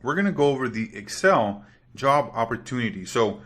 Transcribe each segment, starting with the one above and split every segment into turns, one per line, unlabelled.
we're going to go over the Excel job opportunity. So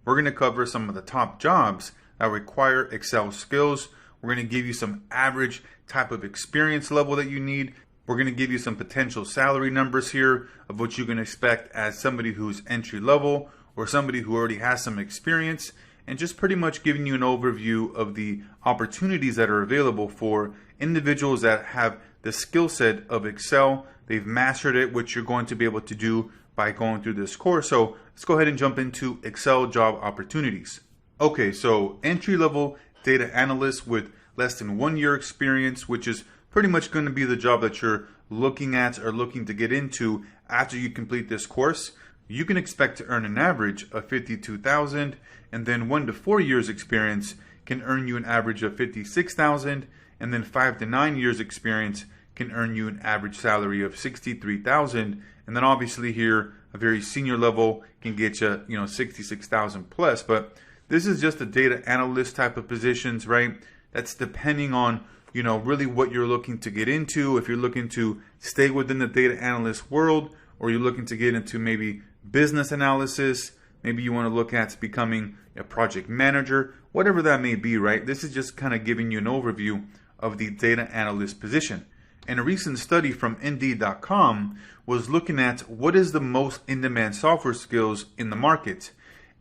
we're going to cover some of the top jobs that require Excel skills. We're going to give you some average type of experience level that you need. We're going to give you some potential salary numbers here of what you can expect as somebody who's entry level or somebody who already has some experience, and just pretty much giving you an overview of the opportunities that are available for individuals that have the skill set of Excel. They've mastered it, which you're going to be able to do by going through this course. So let's go ahead and jump into Excel job opportunities. Okay, so entry level data analyst with less than 1 year experience, which is pretty much going to be the job that you're looking at or looking to get into after you complete this course. You can expect to earn an average of $52,000, and then 1 to 4 years experience can earn you an average of $56,000, and then 5 to 9 years experience can earn you an average salary of $63,000, and then obviously here a very senior level can get you, $66,000 plus. But this is just a data analyst type of positions, right? That's depending on really what you're looking to get into. If you're looking to stay within the data analyst world, or you're looking to get into maybe business analysis, maybe you want to look at becoming a project manager, whatever that may be, right? This is just kind of giving you an overview of the data analyst position. And a recent study from Indeed.com was looking at what is the most in-demand software skills in the market.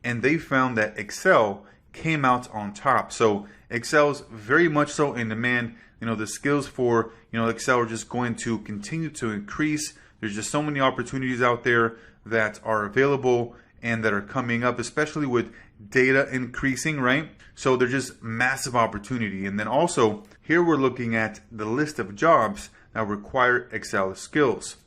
And they found that Excel came out on top. So Excel's very much so in demand. The skills for, Excel are just going to continue to increase. There's just so many opportunities out there that are available and that are coming up, especially with data increasing, right? So there's just massive opportunity. And then also here we're looking at the list of jobs that require Excel skills.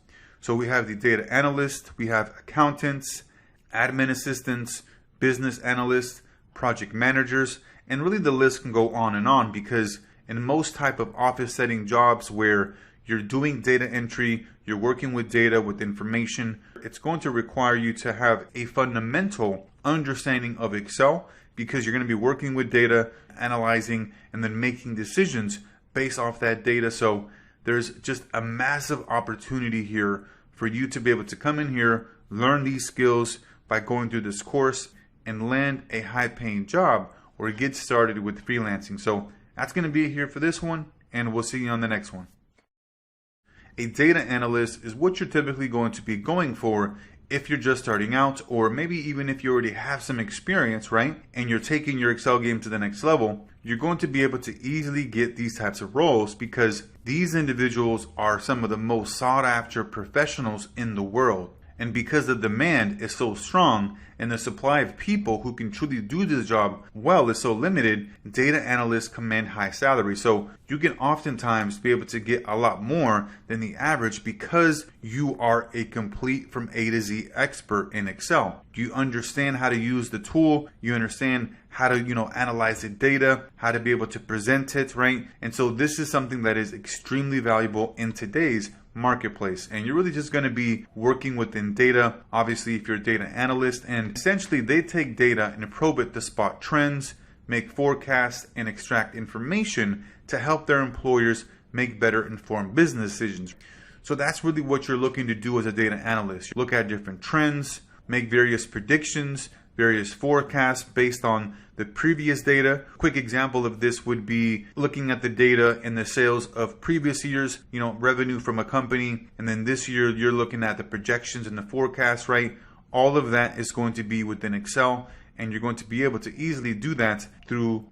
So we have the data analyst, we have accountants, admin assistants, business analysts, project managers, and really the list can go on, because in most type of office setting jobs where you're doing data entry, you're working with data, with information, it's going to require you to have a fundamental understanding of Excel, because you're going to be working with data, analyzing, and then making decisions based off that data. So there's just a massive opportunity here for you to be able to come in here, learn these skills by going through this course, and land a high-paying job or get started with freelancing. So that's going to be it here for this one, and we'll see you on the next one. A data analyst is what you're typically going to be going for if you're just starting out, or maybe even if you already have some experience, right? And you're taking your Excel game to the next level, you're going to be able to easily get these types of roles because these individuals are some of the most sought after professionals in the world. And because the demand is so strong and the supply of people who can truly do this job well is so limited, data analysts command high salaries. So you can oftentimes be able to get a lot more than the average because you are a complete from A to Z expert in Excel. You understand how to use the tool. You understand how to, analyze the data, how to be able to present it, right? And so this is something that is extremely valuable in today's marketplace, and you're really just going to be working within data. Obviously, if you're a data analyst, and essentially they take data and probe it to spot trends, make forecasts, and extract information to help their employers make better informed business decisions. So that's really what you're looking to do as a data analyst. You look at different trends, make various predictions, various forecasts based on the previous data. Quick example of this would be looking at the data and the sales of previous years, revenue from a company, and then this year you're looking at the projections and the forecast, right? All of that is going to be within Excel, and you're going to be able to easily do that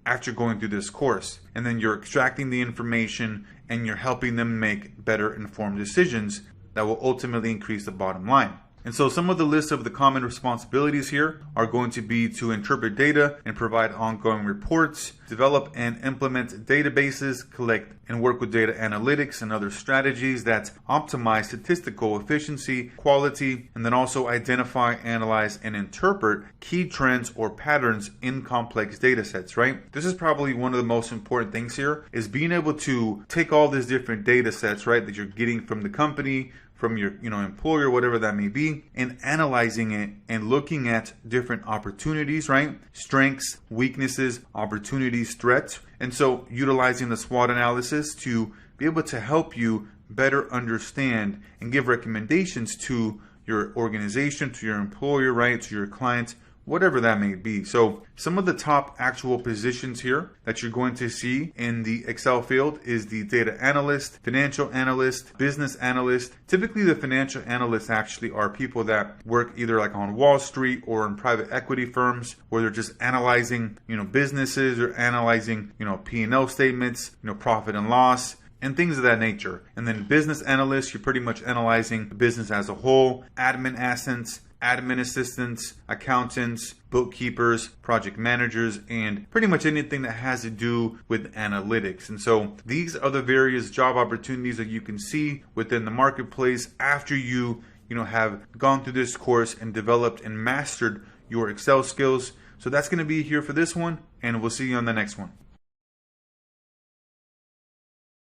after going through this course. And then you're extracting the information and you're helping them make better informed decisions that will ultimately increase the bottom line. And so some of the lists of the common responsibilities here are going to be to interpret data and provide ongoing reports, develop and implement databases, collect and work with data analytics and other strategies that optimize statistical efficiency, quality, and then also identify, analyze, and interpret key trends or patterns in complex data sets, right? This is probably one of the most important things here, is being able to take all these different data sets, right, that you're getting from the company, from your employer, whatever that may be, and analyzing it and looking at different opportunities, right? Strengths, weaknesses, opportunities, threats. And so utilizing the SWOT analysis to be able to help you better understand and give recommendations to your organization, to your employer, right, to your clients, whatever that may be. So some of the top actual positions here that you're going to see in the Excel field is the data analyst, financial analyst, business analyst. Typically the financial analysts actually are people that work either like on Wall Street or in private equity firms where they're just analyzing, businesses or analyzing, P&L statements, profit and loss, and things of that nature. And then business analysts, you're pretty much analyzing the business as a whole, admin assistants, accountants, bookkeepers, project managers, and pretty much anything that has to do with analytics. And so these are the various job opportunities that you can see within the marketplace after you have gone through this course and developed and mastered your Excel skills. So that's going to be here for this one, and we'll see you on the next one.